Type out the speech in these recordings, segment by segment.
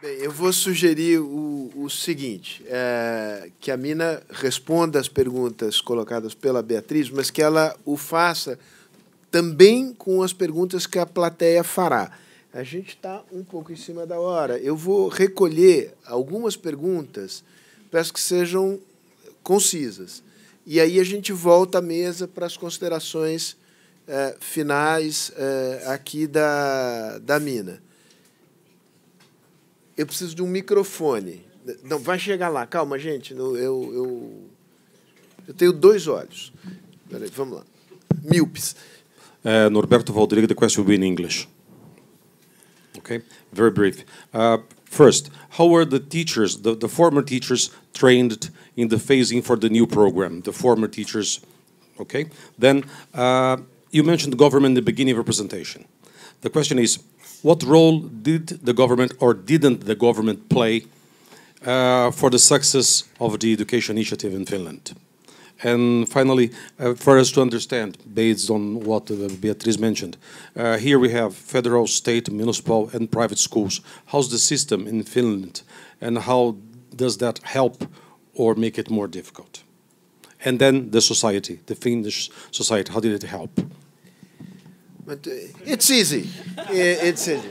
Bem, eu vou sugerir o seguinte, que a Mina responda as perguntas colocadas pela Beatriz, mas que ela o faça também com as perguntas que a plateia fará. A gente está um pouco em cima da hora. Eu vou recolher algumas perguntas, peço que sejam concisas. E aí a gente volta à mesa para as considerações finais aqui da Mina. Eu preciso de um microfone. Não, vai chegar lá. Calma, gente. Eu tenho 2 olhos. Peraí, vamos lá. Míopes. Norberto Valdriga, the question will be in English. Okay, very brief. First, how were the teachers, the former teachers, trained in the phasing for the new program? The former teachers, okay? Then, you mentioned the government in the beginning of your presentation. The question is, what role did the government or didn't the government play for the success of the education initiative in Finland? And finally, for us to understand, based on what Beatriz mentioned, here we have federal, state, municipal, and private schools. How's the system in Finland, and how does that help or make it more difficult? And then the society, the Finnish society, how did it help? But, it's easy. It's easy.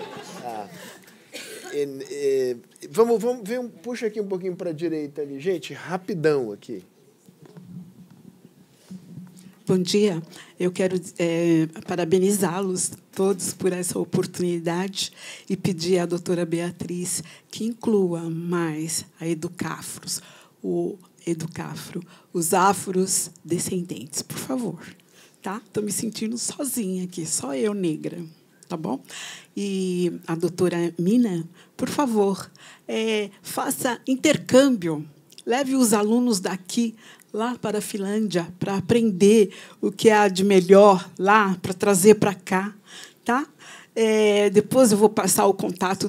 Vamos ver, puxa aqui um pouquinho para a direita ali. Gente, rapidão aqui. Bom dia. Eu quero parabenizá-los todos por essa oportunidade e pedir à doutora Beatriz que inclua mais a Educafros, os afrodescendentes, por favor. Tá? Estou me sentindo sozinha aqui, só eu negra, tá bom? E a doutora Mina, por favor, faça intercâmbio, leve os alunos daqui lá para a Finlândia para aprender o que há de melhor lá, para trazer para cá, tá? Depois eu vou passar o contato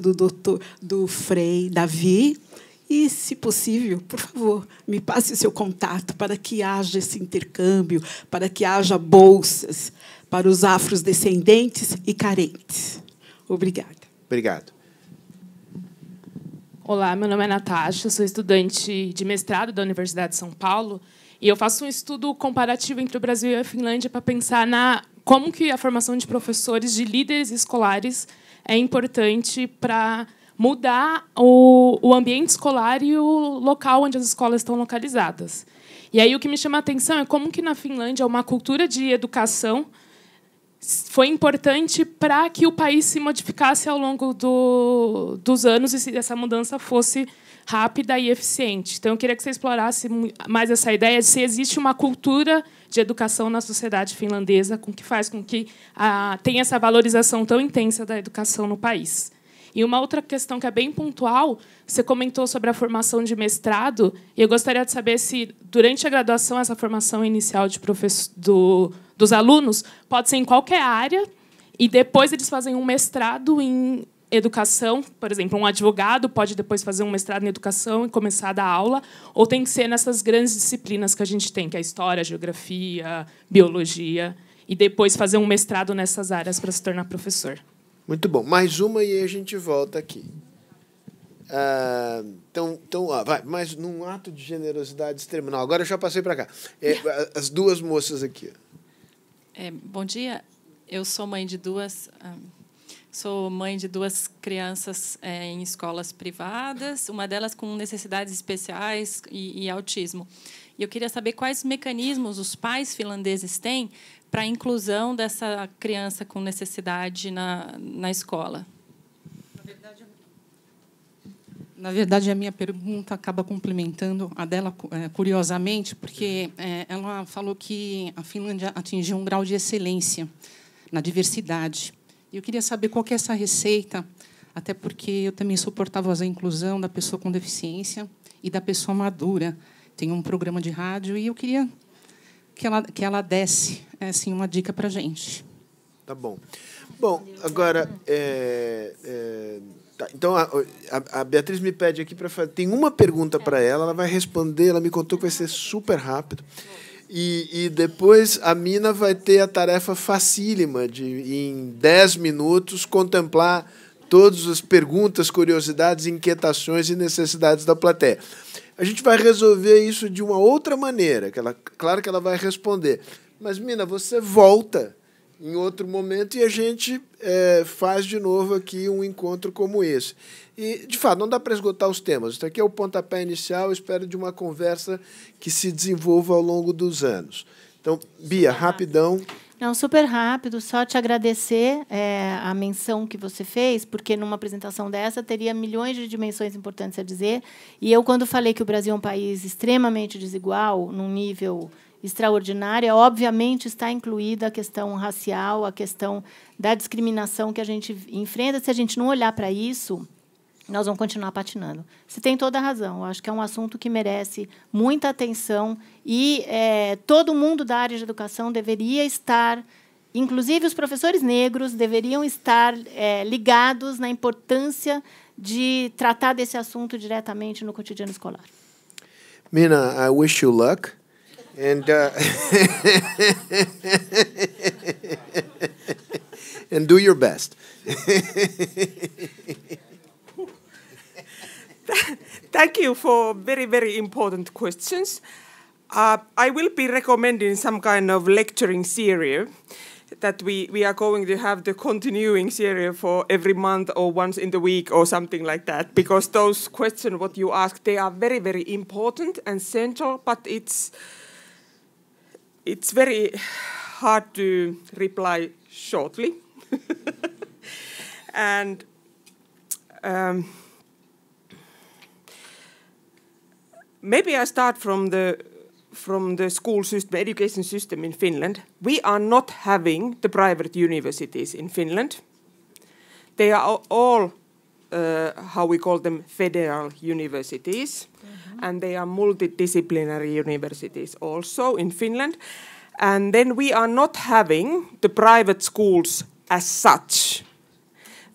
do Frei Davi. E, se possível, por favor, me passe o seu contato para que haja esse intercâmbio, para que haja bolsas para os afrodescendentes e carentes. Obrigada. Obrigado. Olá, meu nome é Natasha, sou estudante de mestrado da Universidade de São Paulo e eu faço um estudo comparativo entre o Brasil e a Finlândia para pensar como que a formação de professores, de líderes escolares, é importante para mudar o ambiente escolar e o local onde as escolas estão localizadas. E aí o que me chama a atenção é como que na Finlândia uma cultura de educação foi importante para que o país se modificasse ao longo dos anos e se essa mudança fosse rápida e eficiente. Então, eu queria que você explorasse mais essa ideia de se existe uma cultura de educação na sociedade finlandesa que faz com que tenha essa valorização tão intensa da educação no país. E uma outra questão que é bem pontual, você comentou sobre a formação de mestrado, e eu gostaria de saber se, durante a graduação, essa formação inicial dos alunos pode ser em qualquer área, e depois eles fazem um mestrado em educação, por exemplo, um advogado pode depois fazer um mestrado em educação e começar a dar aula, ou tem que ser nessas grandes disciplinas que a gente tem, que é a história, a geografia, biologia, e depois fazer um mestrado nessas áreas para se tornar professor. Muito bom. Mais uma e a gente volta aqui. Vai, mas num ato de generosidade extrema. Não, agora eu já passei para cá. As 2 moças aqui. Bom dia. Eu sou mãe de duas crianças em escolas privadas, uma delas com necessidades especiais e autismo. E eu queria saber quais mecanismos os pais finlandeses têm para a inclusão dessa criança com necessidade na escola. Na verdade, a minha pergunta acaba complementando a dela, curiosamente, porque ela falou que a Finlândia atingiu um grau de excelência na diversidade. E eu queria saber qual que é essa receita, até porque eu também sou porta-voz da inclusão da pessoa com deficiência e da pessoa madura. Tenho um programa de rádio e eu queria que ela desse assim, uma dica para a gente. Tá bom. Bom, agora... Tá, então, a Beatriz me pede aqui para fazer... Tem uma pergunta para ela vai responder, ela me contou que vai ser super rápido. E depois a Mina vai ter a tarefa facílima de, em 10 minutos, contemplar todas as perguntas, curiosidades, inquietações e necessidades da plateia. A gente vai resolver isso de uma outra maneira, claro que ela vai responder. Mas, Mina, você volta em outro momento e a gente faz de novo aqui um encontro como esse. E, de fato, não dá para esgotar os temas. Isso aqui é o pontapé inicial, espero de uma conversa que se desenvolva ao longo dos anos. Então, Bia, rapidão. Não, super rápido, só te agradecer a menção que você fez, porque numa apresentação dessa teria milhões de dimensões importantes a dizer. E eu, quando falei que o Brasil é um país extremamente desigual, num nível extraordinário, obviamente está incluída a questão racial, a questão da discriminação que a gente enfrenta. Se a gente não olhar para isso, nós vamos continuar patinando. Você tem toda a razão. Eu acho que é um assunto que merece muita atenção e todo mundo da área de educação deveria estar, inclusive os professores negros, deveriam estar ligados na importância de tratar desse assunto diretamente no cotidiano escolar. Mina, I wish you luck. And, and do your best. Thank you for very, very important questions. I will be recommending some kind of lecturing series that we are going to have the continuing series for every month or once in the week or something like that, because those questions what you ask, they are very, very important and central, but it's very hard to reply shortly. And maybe I start from the school system, education system in Finland. We are not having the private universities in Finland. They are all, how we call them, federal universities. And they are multidisciplinary universities also in Finland. And then we are not having the private schools as such.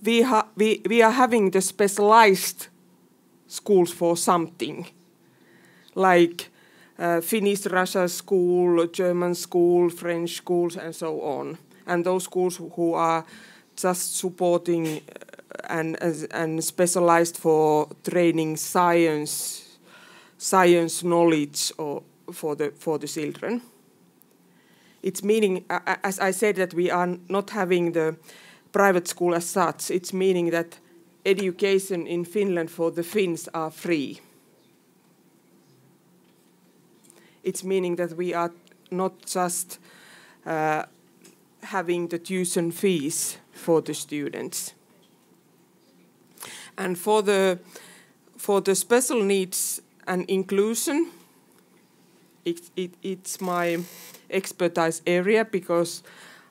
We are having the specialized schools for something, like Finnish Russia school, German school, French schools, and so on. And those schools who are just supporting and specialized for training science knowledge or for the children. It's meaning, as I said, that we are not having the private school as such. It's meaning that education in Finland for the Finns are free. It's meaning that we are not just having the tuition fees for the students. And for the special needs and inclusion, it's my expertise area, because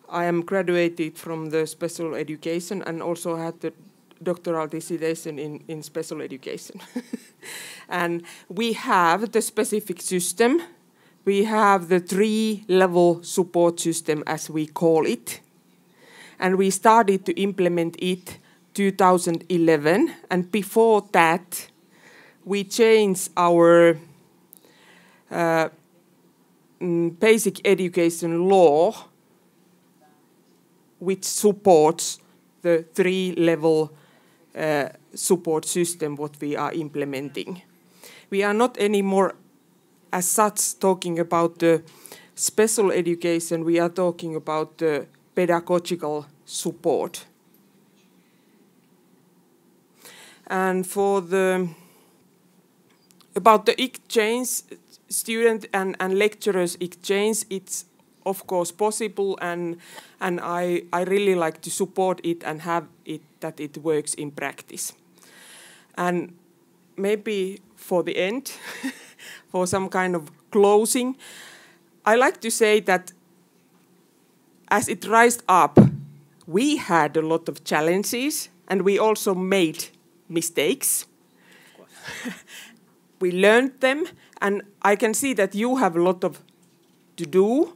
I am graduated from the special education and also had the doctoral dissertation in special education. And we have the specific system. We have the 3-level support system, as we call it. And we started to implement it 2011. And before that, we changed our basic education law, which supports the 3-level support system what we are implementing. We are not anymore as such talking about the special education, we are talking about the pedagogical support. And about the exchange, student and lecturers exchange, it's of course possible, and I really like to support it and have it that it works in practice. And maybe for the end, for some kind of closing, I like to say that as it rised up, we had a lot of challenges and we also made mistakes. We learned them, and I can see that you have a lot of to do,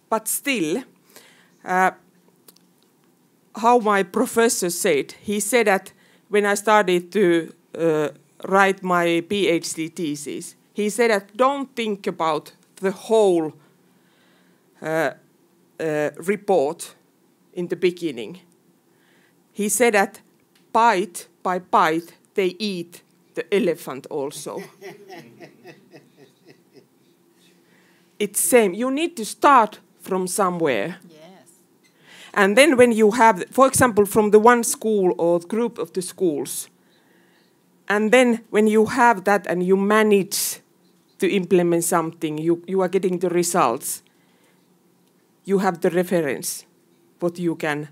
but still, how my professor said, he said that when I started to write my PhD thesis, he said that don't think about the whole report in the beginning. He said that bite by bite, they eat the elephant also. It's same. You need to start from somewhere. Yes. And then when you have, for example, from the one school or group of the schools, and then when you have that and you manage to implement something, you are getting the results, you have the reference, what you can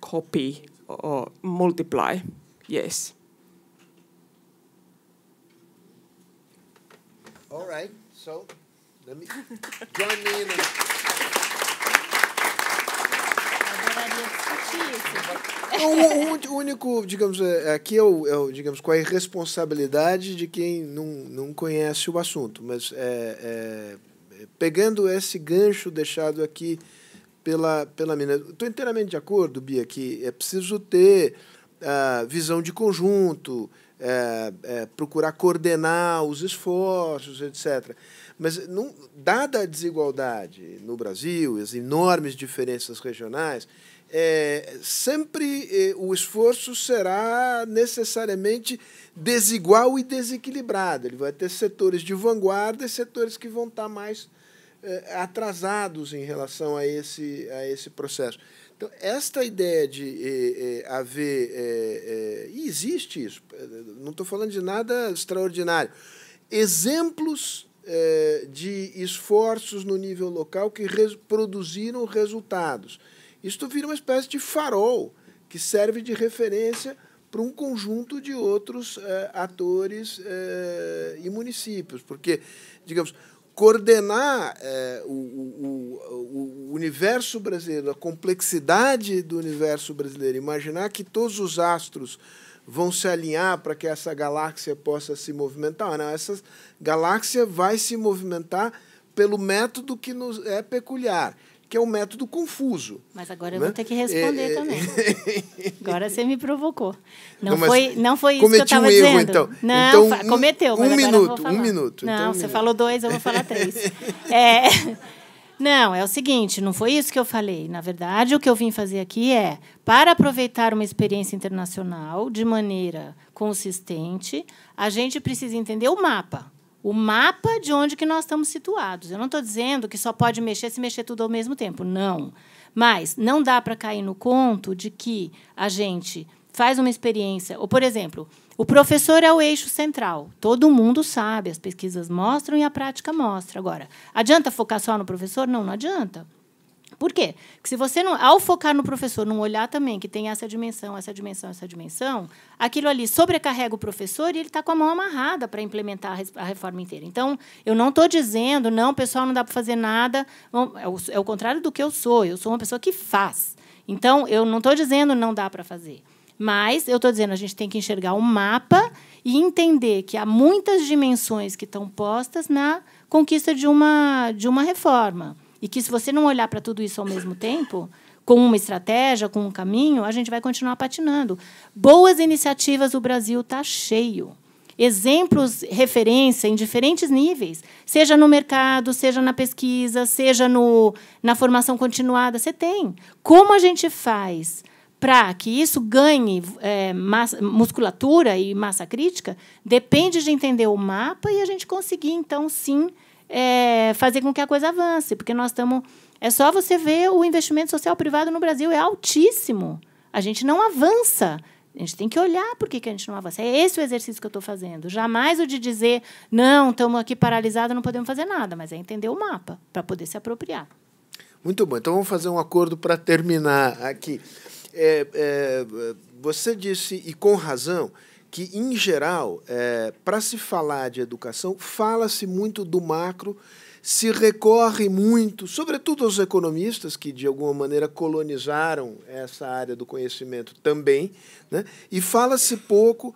copy or multiply. Yes. All right, so let me join me in o único, digamos, aqui digamos, com a irresponsabilidade de quem não conhece o assunto, mas pegando esse gancho deixado aqui pela Mina, estou inteiramente de acordo, Bia, que é preciso ter visão de conjunto, procurar coordenar os esforços, etc. Mas, dada a desigualdade no Brasil, as enormes diferenças regionais, sempre o esforço será necessariamente desigual e desequilibrado. Ele vai ter setores de vanguarda e setores que vão estar mais atrasados em relação a esse processo. Então, esta ideia de haver... e existe isso, não estou falando de nada extraordinário. Exemplos de esforços no nível local que produziram resultados. Isto vira uma espécie de farol que serve de referência para um conjunto de outros atores e municípios. Porque, digamos, coordenar o universo brasileiro, a complexidade do universo brasileiro, imaginar que todos os astros vão se alinhar para que essa galáxia possa se movimentar. Não, essa galáxia vai se movimentar pelo método que nos é peculiar, que é um método confuso. Mas agora eu vou ter que responder também. Agora você me provocou. Não foi isso que eu estava dizendo. Erro, então. Não, cometeu, mas agora eu vou falar. Um minuto. Não, então, você falou 2, eu vou falar 3. Não, é o seguinte, não foi isso que eu falei. Na verdade, o que eu vim fazer aqui para aproveitar uma experiência internacional de maneira consistente, a gente precisa entender o mapa de onde que nós estamos situados. Eu não estou dizendo que só pode mexer se mexer tudo ao mesmo tempo, não. Mas não dá para cair no conto de que a gente faz uma experiência... Ou, por exemplo, o professor é o eixo central. Todo mundo sabe, as pesquisas mostram e a prática mostra. Agora, adianta focar só no professor? Não, não adianta. Por quê? Porque se você, ao focar no professor, não olhar também que tem essa dimensão, aquilo ali sobrecarrega o professor e ele está com a mão amarrada para implementar a reforma inteira. Então, eu não estou dizendo, não, pessoal, não dá para fazer nada. É o contrário do que eu sou. Eu sou uma pessoa que faz. Então, eu não estou dizendo não dá para fazer. Mas eu estou dizendo a gente tem que enxergar um mapa e entender que há muitas dimensões que estão postas na conquista de uma reforma. E que, se você não olhar para tudo isso ao mesmo tempo, com uma estratégia, com um caminho, a gente vai continuar patinando. Boas iniciativas, o Brasil está cheio. Exemplos, referência em diferentes níveis, seja no mercado, seja na pesquisa, seja na formação continuada, você tem. Como a gente faz para que isso ganhe musculatura e massa crítica, depende de entender o mapa e a gente conseguir, então, sim, fazer com que a coisa avance, porque nós estamos... É só você ver o investimento social privado no Brasil, é altíssimo. A gente não avança. A gente tem que olhar por que a gente não avança. É esse o exercício que eu estou fazendo. Jamais o de dizer, não, estamos aqui paralisados, não podemos fazer nada, mas é entender o mapa para poder se apropriar. Muito bom. Então, vamos fazer um acordo para terminar aqui. Você disse, e com razão, que, em geral, para se falar de educação, fala-se muito do macro, se recorre muito, sobretudo aos economistas, que, de alguma maneira, colonizaram essa área do conhecimento também, né? E fala-se pouco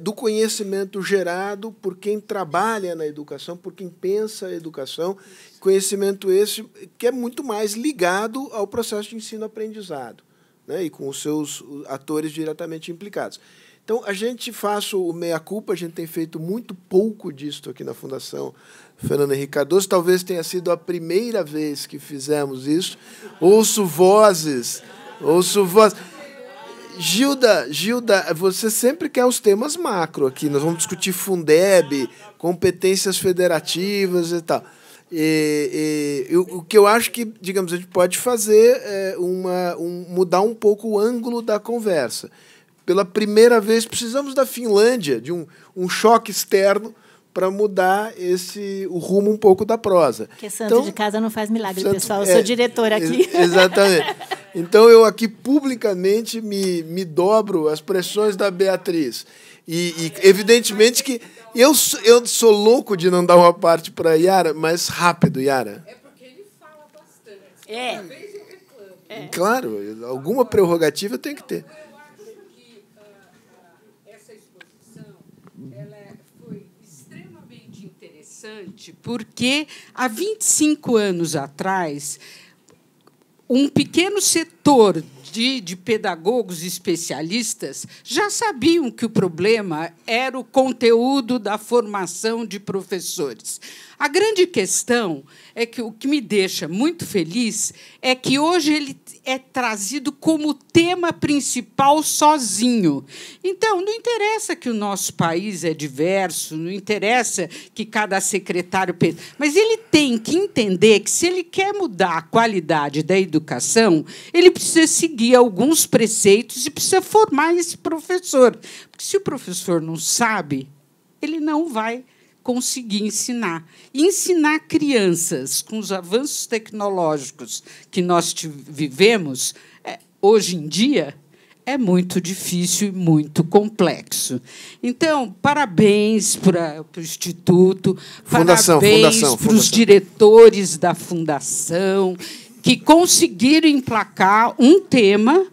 do conhecimento gerado por quem trabalha na educação, por quem pensa a educação, conhecimento esse que é muito mais ligado ao processo de ensino-aprendizado, né? E com os seus atores diretamente implicados. Então, a gente faz o meia-culpa, a gente tem feito muito pouco disso aqui na Fundação Fernando Henrique Cardoso. Talvez tenha sido a primeira vez que fizemos isso. Ouço vozes. Gilda, você sempre quer os temas macro aqui. Nós vamos discutir Fundeb, competências federativas e tal. O que eu acho que, digamos, a gente pode fazer é mudar um pouco o ângulo da conversa. Pela primeira vez, precisamos da Finlândia, de um choque externo para mudar o rumo um pouco da prosa. Porque santo de casa não faz milagre, pessoal. Eu sou diretora aqui. Exatamente. Então, eu aqui publicamente me dobro às pressões da Beatriz. E evidentemente que eu sou louco de não dar uma parte para a Yara, mas rápido, Yara. É porque ele fala bastante. Talvez eu reclame. Claro, alguma prerrogativa tem que ter. Eu acho que essa exposição foi extremamente interessante, porque há 25 anos atrás, um pequeno setor de pedagogos especialistas já sabiam que o problema era o conteúdo da formação de professores. A grande questão é que o que me deixa muito feliz é que hoje ele é trazido como tema principal sozinho. Então, não interessa que o nosso país é diverso, não interessa que cada secretário pense, mas ele tem que entender que, se ele quer mudar a qualidade da educação, ele precisa seguir alguns preceitos e precisa formar esse professor. Porque, se o professor não sabe, ele não vai conseguir ensinar. E ensinar crianças com os avanços tecnológicos que nós vivemos, hoje em dia, é muito difícil e muito complexo. Então, parabéns para o Instituto, parabéns para os diretores da Fundação, que conseguiram emplacar um tema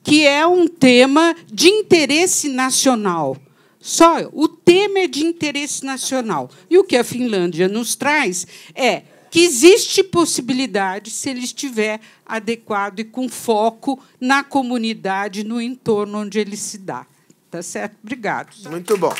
que é um tema de interesse nacional. Só o tema é de interesse nacional. E o que a Finlândia nos traz é que existe possibilidade, se ele estiver adequado e com foco na comunidade, no entorno onde ele se dá. Tá certo? Obrigado. Muito bom.